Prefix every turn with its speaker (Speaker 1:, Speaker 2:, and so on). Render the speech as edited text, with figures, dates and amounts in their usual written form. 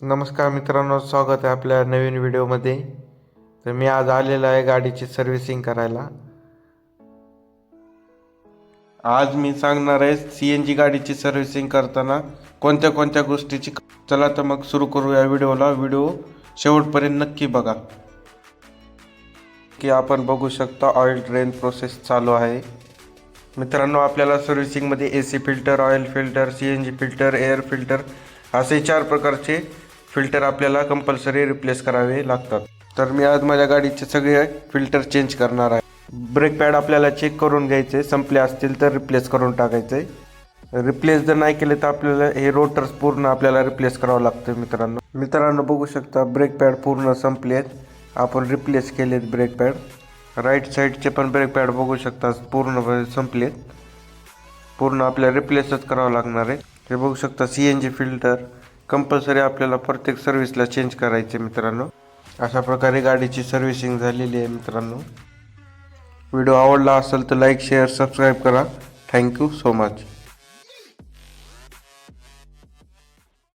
Speaker 1: नमस्कार मित्रांनो, स्वागत आहे आपल्या नवीन व्हिडिओमध्ये. तर मी आज आलेलो आहे गाडीची सर्व्हिसिंग करायला. आज मी सांगणार आहे CNG गाडीची सर्व्हिसिंग करताना कोणत्या कोणत्या गोष्टीची. चला तर मग सुरू करूया व्हिडिओला. व्हिडिओ शेवटपर्यंत नक्की बघा. की आपण बघू शकता ऑइल ड्रेन प्रोसेस चालू आहे. मित्रांनो, आपल्याला सर्व्हिसिंगमध्ये AC filter, oil filter, CNG filter, air filter असे 4 प्रकारचे फिल्टर आपल्याला कंपल्सरी रिप्लेस करावे लागतात. तर मी आज माझ्या गाडीचे सगळे फिल्टर चेंज करणार आहे. ब्रेक पॅड आपल्याला चेक करून घ्यायचे, संपले असतील तर रिप्लेस करून टाकायचे. रिप्लेस जर नाही केले तर आपल्याला हे रोटर्स पूर्ण आपल्याला रिप्लेस करावं लागतं. मित्रांनो बघू शकता ब्रेक पॅड पूर्ण संपलेत. आपण रिप्लेस केलेत ब्रेक पॅड. राईट साईडचे पण ब्रेक पॅड बघू शकता पूर्ण संपलेत. पूर्ण आपल्याला रिप्लेसच करावं लागणार आहे. हे बघू शकता CNG फिल्टर कंपल्सरी आपल्याला प्रत्येक सर्व्हिसला चेंज करायचे. मित्रांनो, अशा प्रकारे गाडीची सर्व्हिसिंग झालेली आहे. मित्रांनो, व्हिडिओ आवडला असेल तर लाईक, शेअर, सबस्क्राईब करा. Thank you so much.